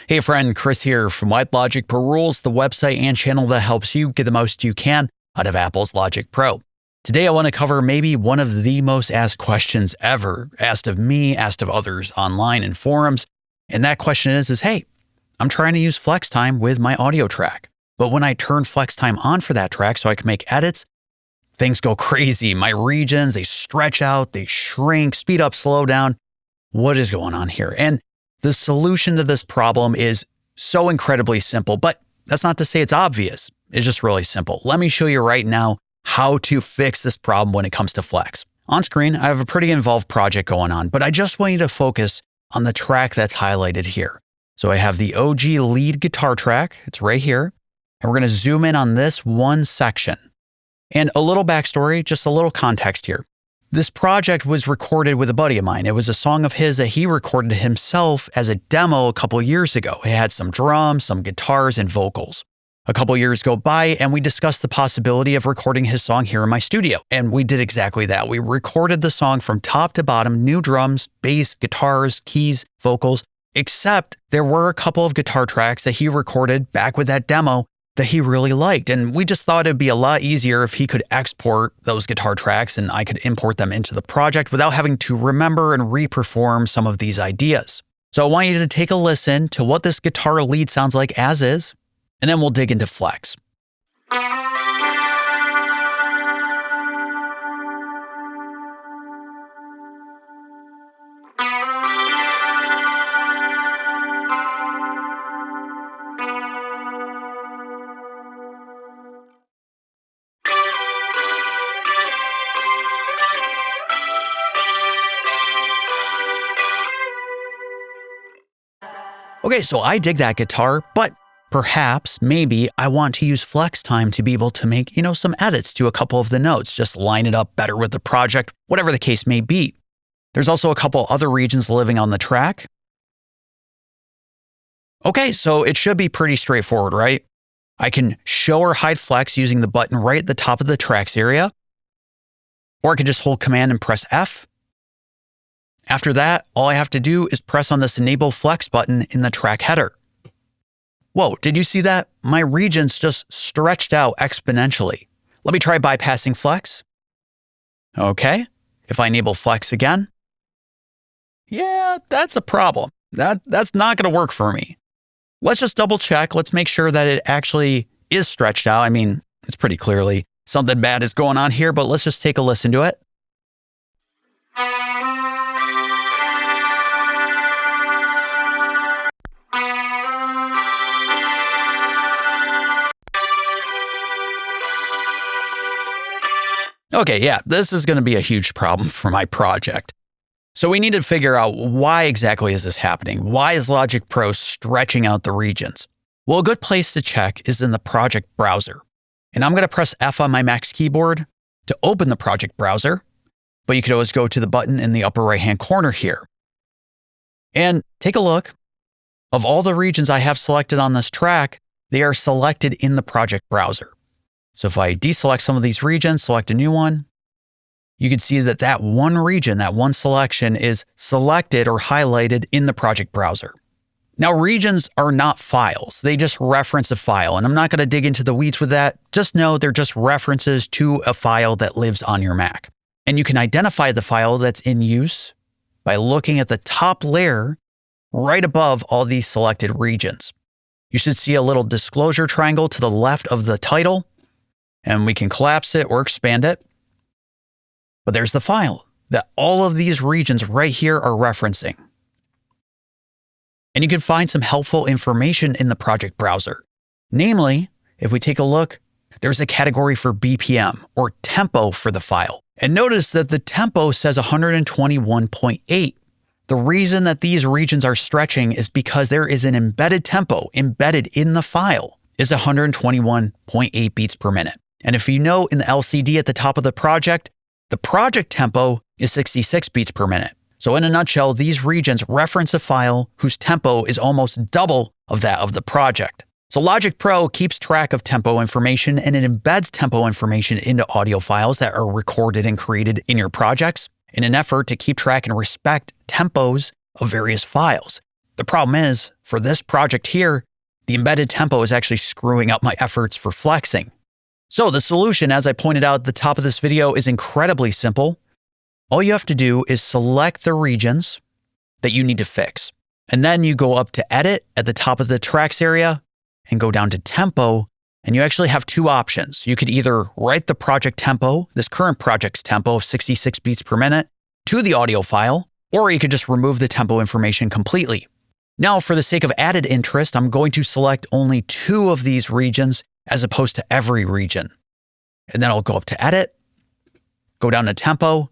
Hey friend, Chris here from White Logic Pro Rules, the website and channel that helps you get the most you can out of Apple's Logic Pro. Today I want to cover maybe one of the most asked questions ever, asked of me, asked of others online in forums. And that question is, hey, I'm trying to use flex time with my audio track. But when I turn flex time on for that track so I can make edits, things go crazy. My regions, they stretch out, they shrink, speed up, slow down. What is going on here? And the solution to this problem is so incredibly simple, but that's not to say it's obvious. It's just really simple. Let me show you right now how to fix this problem when it comes to flex. On screen, I have a pretty involved project going on, but I just want you to focus on the track that's highlighted here. So I have the OG lead guitar track. It's right here. And we're going to zoom in on this one section. And a little backstory, just a little context here. This project was recorded with a buddy of mine. It was a song of his that he recorded himself as a demo a couple years ago. It had some drums, some guitars, and vocals. A couple years go by, and we discussed the possibility of recording his song here in my studio. And we did exactly that. We recorded the song from top to bottom, new drums, bass, guitars, keys, vocals, except there were a couple of guitar tracks that he recorded back with that demo that he really liked. And we just thought it'd be a lot easier if he could export those guitar tracks and I could import them into the project without having to remember and re-perform some of these ideas. So I want you to take a listen to what this guitar lead sounds like as is, and then we'll dig into flex. Okay, so I dig that guitar, but perhaps, maybe, I want to use flex time to be able to make, some edits to a couple of the notes, just line it up better with the project, whatever the case may be. There's also a couple other regions living on the track. Okay, so it should be pretty straightforward, right? I can show or hide flex using the button right at the top of the tracks area, or I can just hold Command and press F. After that, all I have to do is press on this Enable Flex button in the track header. Whoa, did you see that? My regions just stretched out exponentially. Let me try bypassing flex. Okay, if I enable flex again, yeah, that's a problem. That's not going to work for me. Let's just double check. Let's make sure that it actually is stretched out. I mean, it's pretty clearly something bad is going on here, but let's just take a listen to it. Okay, yeah, this is going to be a huge problem for my project. So we need to figure out why exactly is this happening? Why is Logic Pro stretching out the regions? Well, a good place to check is in the project browser. And I'm going to press F on my Mac's keyboard to open the project browser, but you could always go to the button in the upper right-hand corner here. And take a look. Of all the regions I have selected on this track, they are selected in the project browser. So if I deselect some of these regions, select a new one, you can see that that one region, that one selection is selected or highlighted in the project browser. Now, regions are not files. They just reference a file. And I'm not going to dig into the weeds with that. Just know they're just references to a file that lives on your Mac. And you can identify the file that's in use by looking at the top layer right above all these selected regions. You should see a little disclosure triangle to the left of the title. And we can collapse it or expand it. But there's the file that all of these regions right here are referencing. And you can find some helpful information in the project browser. Namely, if we take a look, there's a category for BPM or tempo for the file. And notice that the tempo says 121.8. The reason that these regions are stretching is because there is an embedded tempo embedded in the file is 121.8 beats per minute. And if you know in the LCD at the top of the project tempo is 66 beats per minute. So in a nutshell, these regions reference a file whose tempo is almost double of that of the project. So Logic Pro keeps track of tempo information and it embeds tempo information into audio files that are recorded and created in your projects in an effort to keep track and respect tempos of various files. The problem is, for this project here, the embedded tempo is actually screwing up my efforts for flexing. So the solution, as I pointed out at the top of this video, is incredibly simple. All you have to do is select the regions that you need to fix. And then you go up to Edit at the top of the tracks area and go down to Tempo. And you actually have two options. You could either write the project tempo, this current project's tempo of 66 beats per minute, to the audio file, or you could just remove the tempo information completely. Now, for the sake of added interest, I'm going to select only two of these regions as opposed to every region. And then I'll go up to Edit, go down to Tempo,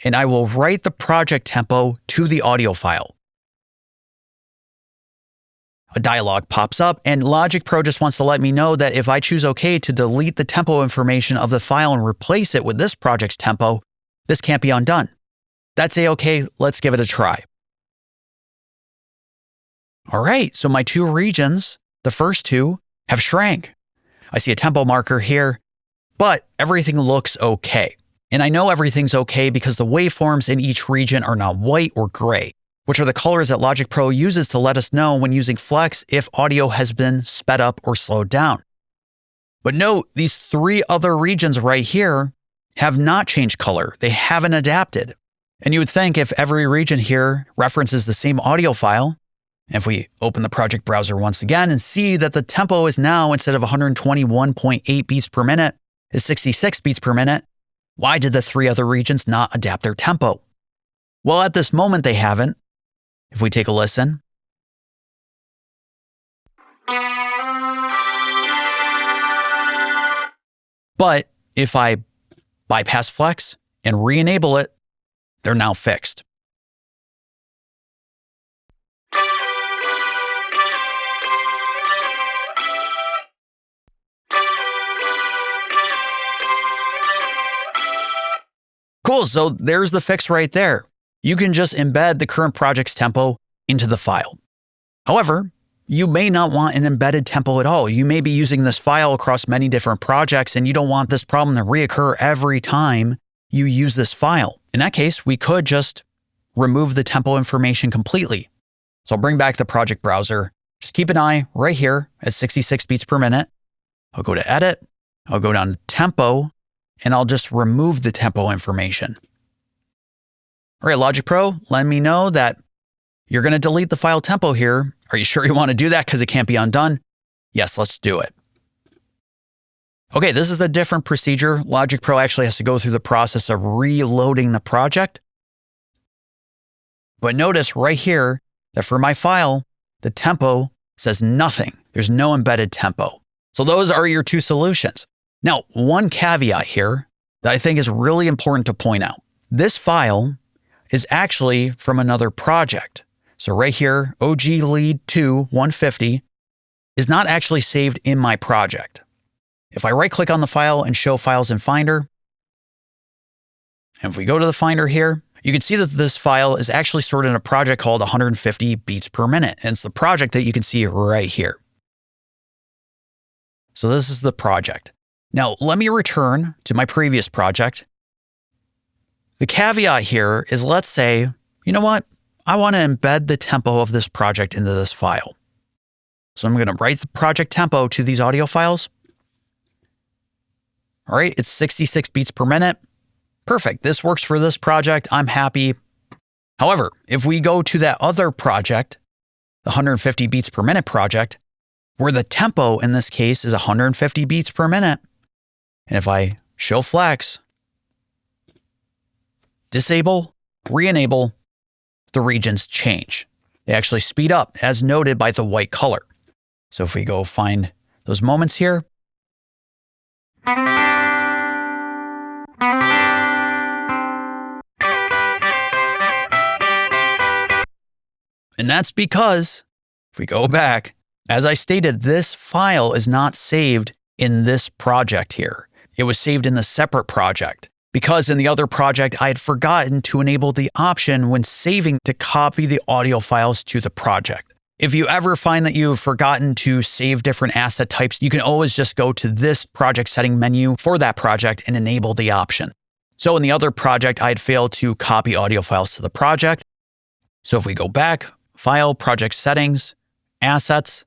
and I will write the project tempo to the audio file. A dialog pops up, and Logic Pro just wants to let me know that if I choose OK to delete the tempo information of the file and replace it with this project's tempo, this can't be undone. That's A-OK. Let's give it a try. All right, so my two regions, the first two, have shrank. I see a tempo marker here, but everything looks okay. And I know everything's okay because the waveforms in each region are not white or gray, which are the colors that Logic Pro uses to let us know when using Flex if audio has been sped up or slowed down. But note, these three other regions right here have not changed color. They haven't adapted. And you would think if every region here references the same audio file, and if we open the project browser once again and see that the tempo is now, instead of 121.8 beats per minute, is 66 beats per minute, why did the three other regions not adapt their tempo? Well, at this moment, they haven't. If we take a listen. But if I bypass Flex and re-enable it, they're now fixed. Cool, so there's the fix right there. You can just embed the current project's tempo into the file. However, you may not want an embedded tempo at all. You may be using this file across many different projects and you don't want this problem to reoccur every time you use this file. In that case, we could just remove the tempo information completely. So I'll bring back the project browser. Just keep an eye right here at 66 beats per minute. I'll go to Edit. I'll go down to Tempo, and I'll just remove the tempo information. All right, Logic Pro, let me know that you're going to delete the file tempo here. Are you sure you want to do that because it can't be undone? Yes, let's do it. Okay, this is a different procedure. Logic Pro actually has to go through the process of reloading the project. But notice right here that for my file, the tempo says nothing. There's no embedded tempo. So those are your two solutions. Now, one caveat here that I think is really important to point out. This file is actually from another project. So right here, OG Lead 2 150 is not actually saved in my project. If I right-click on the file and show files in Finder, and if we go to the Finder here, you can see that this file is actually stored in a project called 150 beats per minute. And it's the project that you can see right here. So this is the project. Now, let me return to my previous project. The caveat here is, let's say, you know what? I want to embed the tempo of this project into this file. So I'm going to write the project tempo to these audio files. All right, it's 66 beats per minute. Perfect. This works for this project. I'm happy. However, if we go to that other project, the 150 beats per minute project, where the tempo in this case is 150 beats per minute, and if I show Flex, disable, re-enable, the regions change. They actually speed up, as noted by the white color. So if we go find those moments here, and that's because, if we go back, as I stated, this file is not saved in this project here. It was saved in the separate project because in the other project, I had forgotten to enable the option when saving to copy the audio files to the project. If you ever find that you've forgotten to save different asset types, you can always just go to this project setting menu for that project and enable the option. So in the other project, I had failed to copy audio files to the project. So if we go back, File, Project Settings, assets,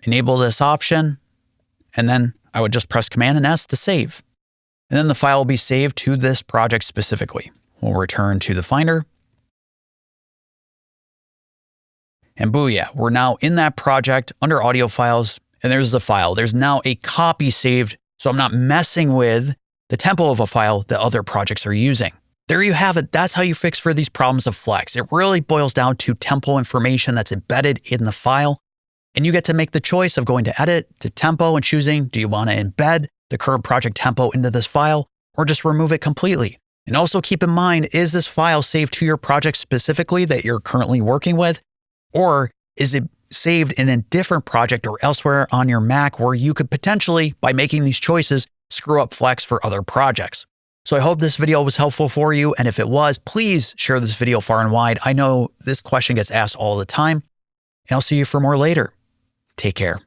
enable this option, and then I would just press Command and S to save. And then the file will be saved to this project specifically. We'll return to the Finder. And booyah, we're now in that project under audio files, and there's the file. There's now a copy saved, so I'm not messing with the tempo of a file that other projects are using. There you have it. That's how you fix for these problems of Flex. It really boils down to tempo information that's embedded in the file, and you get to make the choice of going to Edit, to Tempo, and choosing, do you want to embed the current project tempo into this file, or just remove it completely? And also keep in mind, is this file saved to your project specifically that you're currently working with? Or is it saved in a different project or elsewhere on your Mac where you could potentially, by making these choices, screw up Flex for other projects? So I hope this video was helpful for you. And if it was, please share this video far and wide. I know this question gets asked all the time. And I'll see you for more later. Take care.